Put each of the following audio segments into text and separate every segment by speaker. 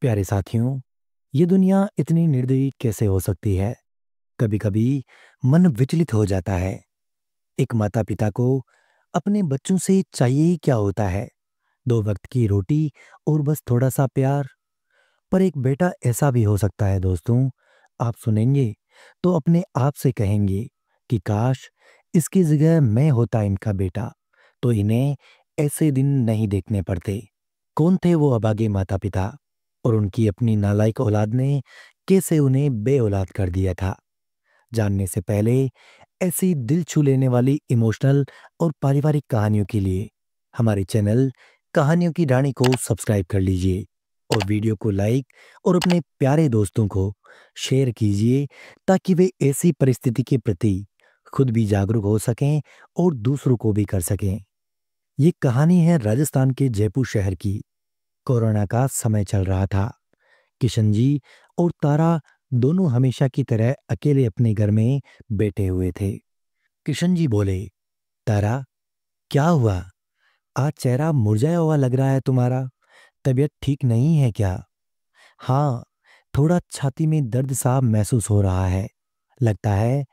Speaker 1: प्यारे साथियों, ये दुनिया इतनी निर्दयी कैसे हो सकती है? कभी-कभी मन विचलित हो जाता है। एक माता-पिता को अपने बच्चों से चाहिए ही क्या होता है? 2 वक़्त की रोटी और बस थोड़ा-सा प्यार। पर एक बेटा ऐसा भी हो सकता है दोस्तों, आप सुनेंगे तो अपने आप से कहेंगे कि काश इसकी जगह मैं होता इनका बेटा, तो इन्हें ऐसे दिन नहीं देखने पड़ते। कौन थे वो अभागे माता-पिता और उनकी अपनी नालायक औलाद ने कैसे उन्हें बे-औलाद कर दिया था? जानने से पहले ऐसी दिल छू लेने वाली इमोशनल और पारिवारिक कहानियों के लिए हमारे चैनल कहानियों की रानी को सब्सक्राइब कर लीजिए और वीडियो को लाइक और अपने प्यारे दोस्तों को शेयर कीजिए ताकि वे ऐसी परिस्थिति के प्रति खुद भी जागरूक हो सकें और दूसरों को भी कर सकें। ये कहानी है राजस्थान के जयपुर शहर की। कोरोना का समय चल रहा था। किशन जी और तारा दोनों हमेशा की तरह अकेले अपने घर में बैठे हुए थे। किशन जी बोले, तारा, क्या हुआ? आज चेहरा मुरझाया हुआ लग रहा है तुम्हारा। तबीयत ठीक नहीं है क्या? हाँ, थोड़ा छाती में दर्द सा महसूस हो रहा है। लगता है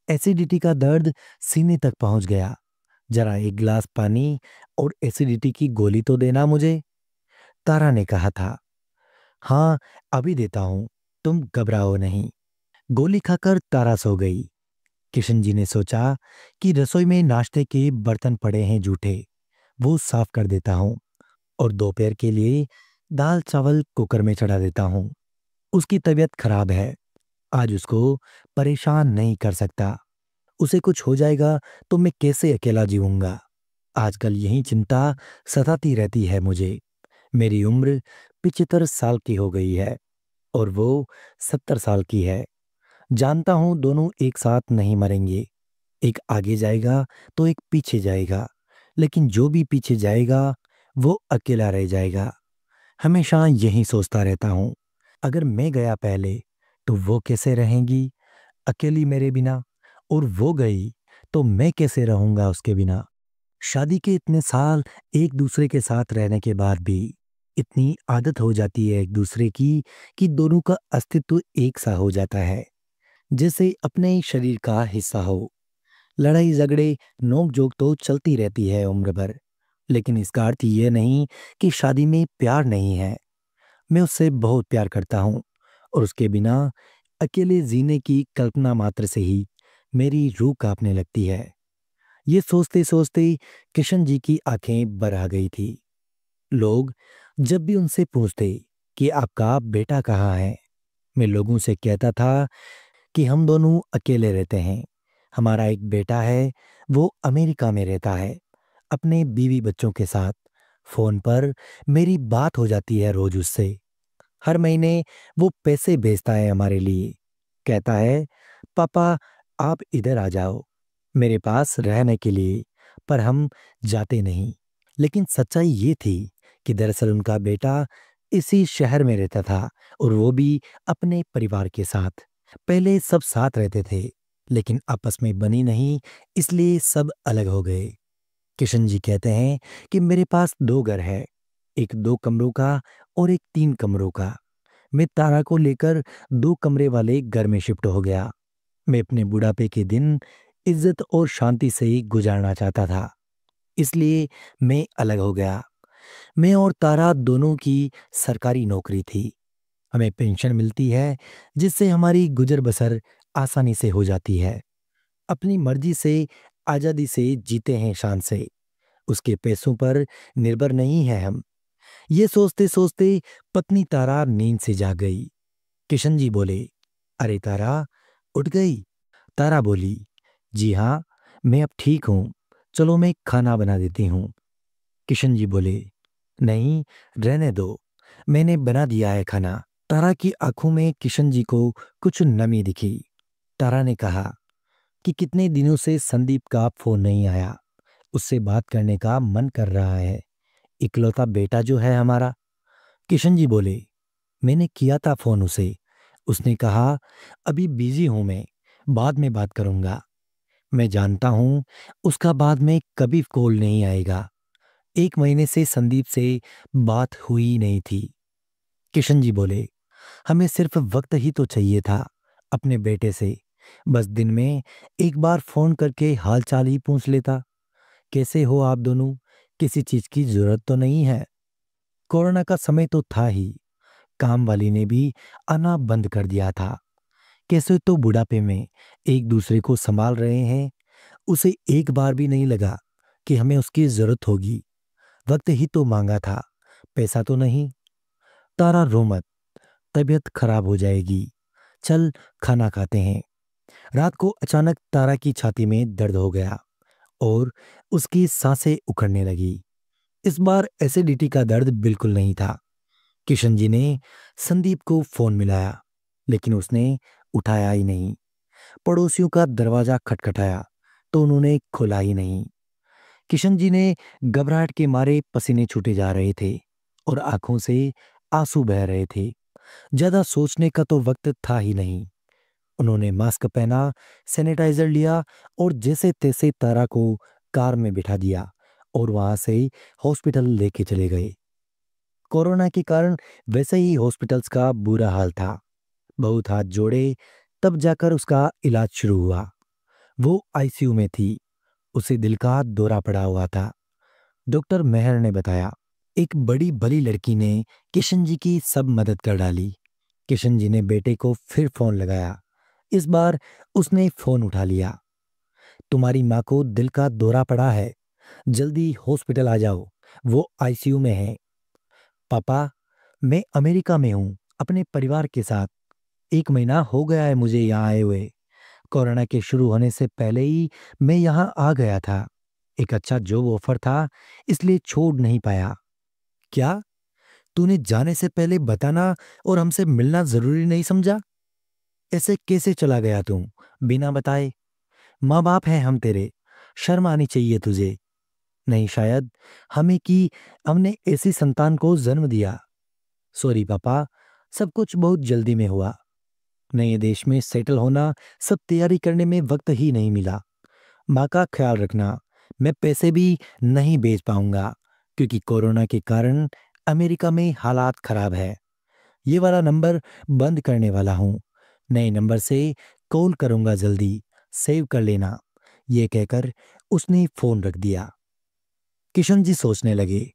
Speaker 1: एसिडिटी का दर्द सीने तक पहुंच गया। जरा एक गिलास पानी और एसिडिटी की गोली तो देना मुझे। तारा ने कहा था। हाँ, अभी देता हूँ, तुम घबराओ नहीं। गोली खाकर तारा सो गई। किशन जी ने सोचा कि रसोई में नाश्ते के बर्तन पड़े हैं जूठे, वो साफ कर देता हूँ और दोपहर के लिए दाल चावल कुकर में चढ़ा देता हूँ। उसकी तबीयत खराब है, आज उसको परेशान नहीं कर सकता। उसे कुछ हो जाएगा तो मैं कैसे अकेला जीऊंगा? आजकल यही चिंता सताती रहती है मुझे। मेरी उम्र 75 साल की हो गई है और वो 70 साल की है। जानता हूं दोनों एक साथ नहीं मरेंगे। एक आगे जाएगा तो एक पीछे जाएगा, लेकिन जो भी पीछे जाएगा वो अकेला रह जाएगा। हमेशा यही सोचता रहता हूं, अगर मैं गया पहले तो वो कैसे रहेंगी अकेली मेरे बिना, और वो गई तो मैं कैसे रहूंगा उसके बिना। शादी के इतने साल एक दूसरे के साथ रहने के बाद भी इतनी आदत हो जाती है एक दूसरे की कि दोनों का अस्तित्व एक सा हो जाता है, जैसे अपने ही शरीर का हिस्सा हो। लड़ाई झगड़े नोक जोक तो चलती रहती है उम्र भर, लेकिन इसका अर्थ ये नहीं कि शादी में प्यार नहीं है। मैं उससे बहुत प्यार करता हूँ और उसके बिना अकेले जीने की कल्पना मात्र से ही मेरी रूह कांपने लगती है। ये सोचते सोचते किशन जी की आंखें भर आ गई थी। लोग जब भी उनसे पूछते कि आपका बेटा कहाँ है, मैं लोगों से कहता था कि हम दोनों अकेले रहते हैं। हमारा एक बेटा है, वो अमेरिका में रहता है, अपने बीवी बच्चों के साथ। फ़ोन पर मेरी बात हो जाती है रोज़ उससे। हर महीने वो पैसे भेजता है हमारे लिए। कहता है, पापा आप इधर आ जाओ, मेरे पास रहने के लिए, पर हम जाते नहीं। लेकिन सच्चाई ये थी कि दरअसल उनका बेटा इसी शहर में रहता था और वो भी अपने परिवार के साथ। पहले सब साथ रहते थे, लेकिन आपस में बनी नहीं, इसलिए सब अलग हो गए। किशन जी कहते हैं कि मेरे पास 2 घर है, एक 2 कमरों का और एक 3 कमरों का। मैं तारा को लेकर 2 कमरे वाले घर में शिफ्ट हो गया। मैं अपने बुढ़ापे के दिन इज्जत और शांति से गुजारना चाहता था, इसलिए मैं अलग हो गया। मैं और तारा दोनों की सरकारी नौकरी थी। हमें पेंशन मिलती है, जिससे हमारी गुजर बसर आसानी से हो जाती है। अपनी मर्जी से आज़ादी से जीते हैं शान से। उसके पैसों पर निर्भर नहीं है हम। ये सोचते सोचते पत्नी तारा नींद से जाग गई। किशन जी बोले, अरे तारा, उठ गई? तारा बोली, जी हाँ, मैं अब ठीक हूँ, चलो मैं खाना बना देती हूँ। किशन जी बोले, नहीं, रहने दो, मैंने बना दिया है खाना। तारा की आंखों में किशन जी को कुछ नमी दिखी। तारा ने कहा कि कितने दिनों से संदीप का फोन नहीं आया, उससे बात करने का मन कर रहा है, इकलौता बेटा जो है हमारा। किशन जी बोले, मैंने किया था फोन उसे, उसने कहा अभी बिजी हूं मैं, बाद में बात करूंगा। मैं जानता हूं उसका बाद में कभी कॉल नहीं आएगा। 1 महीने से संदीप से बात हुई नहीं थी। किशन जी बोले, हमें सिर्फ वक्त ही तो चाहिए था अपने बेटे से। बस दिन में एक बार फोन करके हालचाल ही पूछ लेता। कैसे हो आप दोनों? किसी चीज की जरूरत तो नहीं है। कोरोना का समय तो था ही, काम वाली ने भी आना बंद कर दिया था। कैसे तो बुढ़ापे में एक दूसरे को संभाल रहे हैं। उसे एक बार भी नहीं लगा कि हमें उसकी जरूरत होगी। वक्त ही तो मांगा था, पैसा तो नहीं। तारा रो मत, तबीयत खराब हो जाएगी। चल खाना खाते हैं। रात को अचानक तारा की छाती में दर्द हो गया और उसकी सांसें उखड़ने लगी। इस बार एसिडिटी का दर्द बिल्कुल नहीं था। किशन जी ने संदीप को फोन मिलाया, लेकिन उसने उठाया ही नहीं। पड़ोसियों का दरवाजा खटखटाया तो उन्होंने खोला ही नहीं। किशन जी ने घबराहट के मारे पसीने छूटे जा रहे थे और आंखों से आंसू बह रहे थे। ज्यादा सोचने का तो वक्त था ही नहीं। उन्होंने मास्क पहना, सैनिटाइजर लिया और जैसे तैसे तारा को कार में बिठा दिया और वहां से हॉस्पिटल लेके चले गए। कोरोना के कारण वैसे ही हॉस्पिटल्स का बुरा हाल था। बहुत हाथ जोड़े तब जाकर उसका इलाज शुरू हुआ। वो आईसीयू में थी। उसे दिल का दौरा पड़ा हुआ था। डॉक्टर मेहर ने बताया, एक बड़ी भली लड़की ने किशन जी की सब मदद कर डाली। किशन जी ने बेटे को फिर फोन लगाया। इस बार उसने फोन उठा लिया। तुम्हारी माँ को दिल का दौरा पड़ा है, जल्दी हॉस्पिटल आ जाओ, वो आईसीयू में है। पापा, मैं अमेरिका में हूँ अपने परिवार के साथ। 1 महीना हो गया है मुझे यहाँ आए हुए। कोरोना के शुरू होने से पहले ही मैं यहाँ आ गया था। एक अच्छा जॉब ऑफर था, इसलिए छोड़ नहीं पाया। क्या? तूने जाने से पहले बताना और हमसे मिलना जरूरी नहीं समझा? ऐसे कैसे चला गया तू बिना बताए? माँ बाप हैं हम तेरे, शर्म आनी चाहिए तुझे। नहीं, शायद हमें कि हमने ऐसी संतान को जन्म दिया। सॉरी पापा, सब कुछ बहुत जल्दी में हुआ। नए देश में सेटल होना, सब तैयारी करने में वक्त ही नहीं मिला। माँ का ख्याल रखना। मैं पैसे भी नहीं भेज पाऊंगा क्योंकि कोरोना के कारण अमेरिका में हालात खराब है। ये वाला नंबर बंद करने वाला हूँ। नए नंबर से कॉल करूंगा जल्दी, सेव कर लेना। ये कहकर उसने फोन रख दिया। किशन जी सोचने लगे,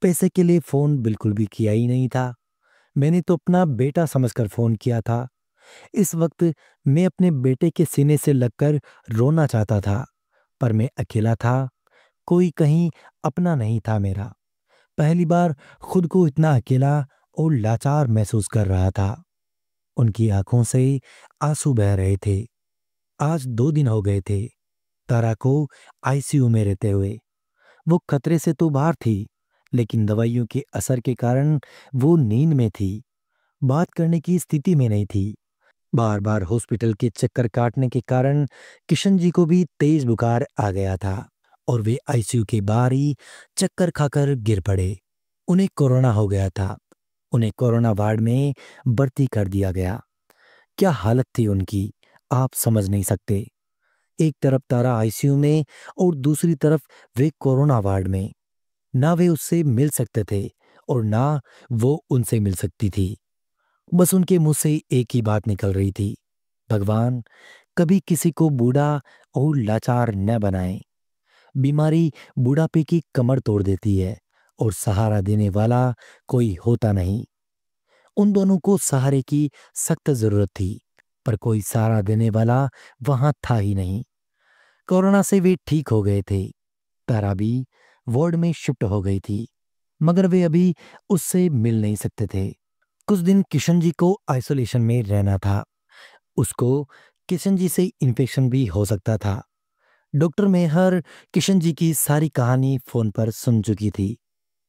Speaker 1: पैसे के लिए फोन बिल्कुल भी किया ही नहीं था। मैंने तो अपना बेटा समझकर फोन किया था। इस वक्त मैं अपने बेटे के सीने से लगकर रोना चाहता था, पर मैं अकेला था। कोई कहीं अपना नहीं था मेरा। पहली बार खुद को इतना अकेला और लाचार महसूस कर रहा था। उनकी आंखों से आंसू बह रहे थे। आज 2 दिन हो गए थे तारा को आईसीयू में रहते हुए। वो खतरे से तो बाहर थी, लेकिन दवाइयों के असर के कारण वो नींद में थी, बात करने की स्थिति में नहीं थी। बार बार हॉस्पिटल के चक्कर काटने के कारण किशन जी को भी तेज बुखार आ गया था और वे आईसीयू के बाहर ही चक्कर खाकर गिर पड़े। उन्हें कोरोना हो गया था। उन्हें कोरोना वार्ड में भर्ती कर दिया गया। क्या हालत थी उनकी, आप समझ नहीं सकते। एक तरफ तारा आईसीयू में और दूसरी तरफ वे कोरोना वार्ड में। ना वे उससे मिल सकते थे और ना वो उनसे मिल सकती थी। बस उनके मुंह से एक ही बात निकल रही थी, भगवान कभी किसी को बूढ़ा और लाचार न बनाए। बीमारी बुढ़ापे की कमर तोड़ देती है और सहारा देने वाला कोई होता नहीं। उन दोनों को सहारे की सख्त जरूरत थी, पर कोई सहारा देने वाला वहां था ही नहीं। कोरोना से वे ठीक हो गए थे। तारा भी वार्ड में शिफ्ट हो गई थी, मगर वे अभी उससे मिल नहीं सकते थे। कुछ दिन किशन जी को आइसोलेशन में रहना था। उसको किशन जी से इन्फेक्शन भी हो सकता था। डॉक्टर मेहर किशन जी की सारी कहानी फोन पर सुन चुकी थी।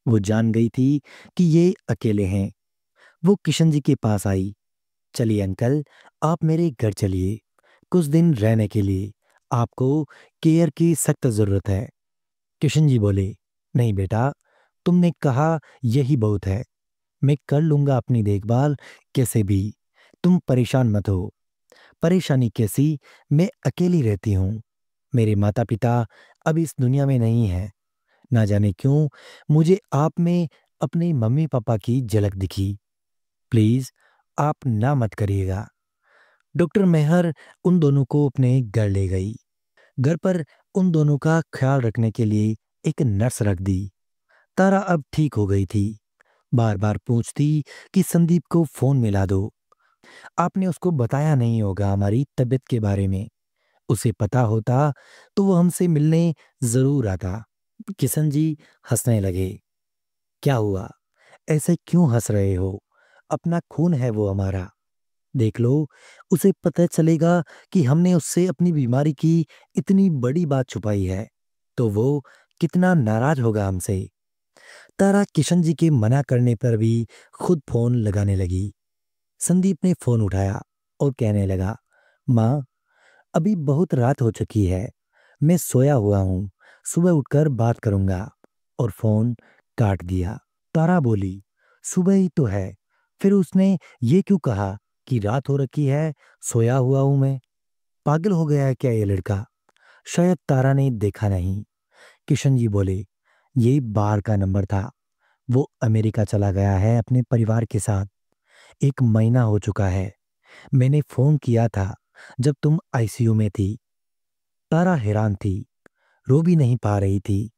Speaker 1: वो जान गई थी कि ये अकेले हैं। वो किशन जी के पास आई। चलिए अंकल, आप मेरे घर चलिए कुछ दिन रहने के लिए। आपको केयर की सख्त जरूरत है। किशन जी बोले, नहीं बेटा, तुमने कहा यही बहुत है। मैं कर लूंगा अपनी देखभाल कैसे भी। तुम परेशान मत हो। परेशानी कैसी, मैं अकेली रहती हूँ। मेरे माता पिता अब इस दुनिया में नहीं है। ना जाने क्यों मुझे आप में अपने मम्मी पापा की झलक दिखी। प्लीज आप ना मत करिएगा। डॉक्टर मेहर उन दोनों को अपने घर ले गई। घर पर उन दोनों का ख्याल रखने के लिए एक नर्स रख दी। तारा अब ठीक हो गई थी। बार बार पूछती कि संदीप को फोन मिला दो। आपने उसको बताया नहीं होगा हमारी तबीयत के बारे में। उसे पता होता तो वो हमसे मिलने जरूर आता। किशन जी हंसने लगे। क्या हुआ? ऐसे क्यों हंस रहे हो? अपना खून है वो हमारा। देख लो, उसे पता चलेगा कि हमने उससे अपनी बीमारी की इतनी बड़ी बात छुपाई है तो वो कितना नाराज होगा हमसे। तारा किशन जी के मना करने पर भी खुद फोन लगाने लगी। संदीप ने फोन उठाया और कहने लगा, माँ, अभी बहुत रात हो चुकी है, मैं सोया हुआ हूँ, सुबह उठकर बात करूंगा। और फोन काट दिया। तारा बोली, सुबह ही तो है, फिर उसने ये क्यों कहा कि रात हो रखी है, सोया हुआ हूं मैं? पागल हो गया है क्या ये लड़का? शायद तारा ने देखा नहीं। किशन जी बोले, ये बाहर का नंबर था, वो अमेरिका चला गया है अपने परिवार के साथ। 1 महीना हो चुका है। मैंने फोन किया था जब तुम आईसीयू में थी। तारा हैरान थी, रो भी नहीं पा रही थी।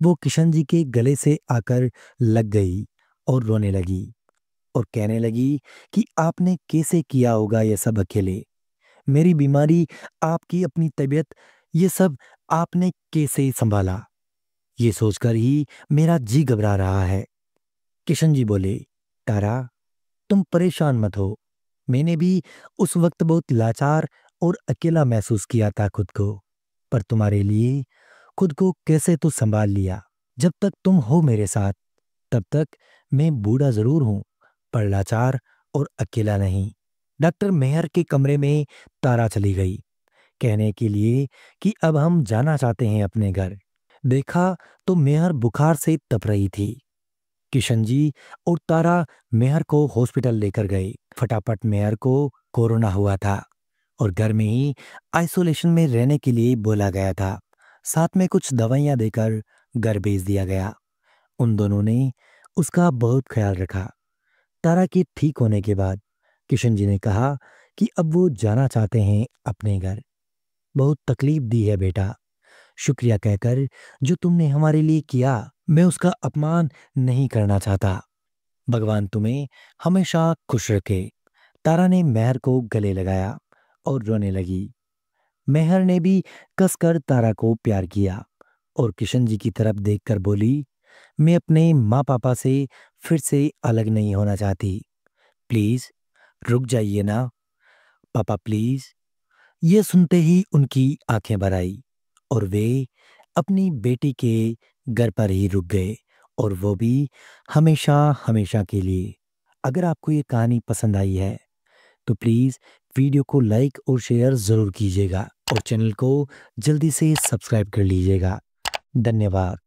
Speaker 1: वो किशन जी के गले से आकर लग गई और रोने लगी और कहने लगी कि आपने कैसे किया होगा ये सब अकेले? मेरी बीमारी, आपकी अपनी तबीयत, ये सब आपने कैसे संभाला? ये सोचकर ही मेरा जी घबरा रहा है। किशन जी बोले, तारा, तुम परेशान मत हो। मैंने भी उस वक्त बहुत लाचार और अकेला महसूस किया था खुद को। पर तुम्हारे लिए खुद को कैसे तो संभाल लिया। जब तक तुम हो मेरे साथ, तब तक मैं बूढ़ा जरूर हूं, पर लाचार और अकेला नहीं। डॉक्टर मेहर के कमरे में तारा चली गई, कहने के लिए कि अब हम जाना चाहते हैं अपने घर। देखा तो मेहर बुखार से तप रही थी। किशन जी और तारा मेहर को हॉस्पिटल लेकर गए। फटाफट मेहर को कोरोना हुआ था और घर में ही आइसोलेशन में रहने के लिए बोला गया था। साथ में कुछ दवाइयां देकर घर भेज दिया गया। उन दोनों ने उसका बहुत ख्याल रखा। तारा के ठीक होने के बाद किशन जी ने कहा कि अब वो जाना चाहते हैं अपने घर। बहुत तकलीफ दी है बेटा, शुक्रिया कहकर जो तुमने हमारे लिए किया, मैं उसका अपमान नहीं करना चाहता। भगवान तुम्हें हमेशा खुश रखे। तारा ने मेहर को गले लगाया और रोने लगी। मेहर ने भी कसकर तारा को प्यार किया और किशन जी की तरफ देखकर बोली, मैं अपने माँ पापा से फिर से अलग नहीं होना चाहती। प्लीज रुक जाइए ना पापा, प्लीज। ये सुनते ही उनकी आंखें भर आई और वे अपनी बेटी के घर पर ही रुक गए, और वो भी हमेशा हमेशा के लिए। अगर आपको ये कहानी पसंद आई है तो प्लीज़ वीडियो को लाइक और शेयर ज़रूर कीजिएगा और चैनल को जल्दी से सब्सक्राइब कर लीजिएगा। धन्यवाद।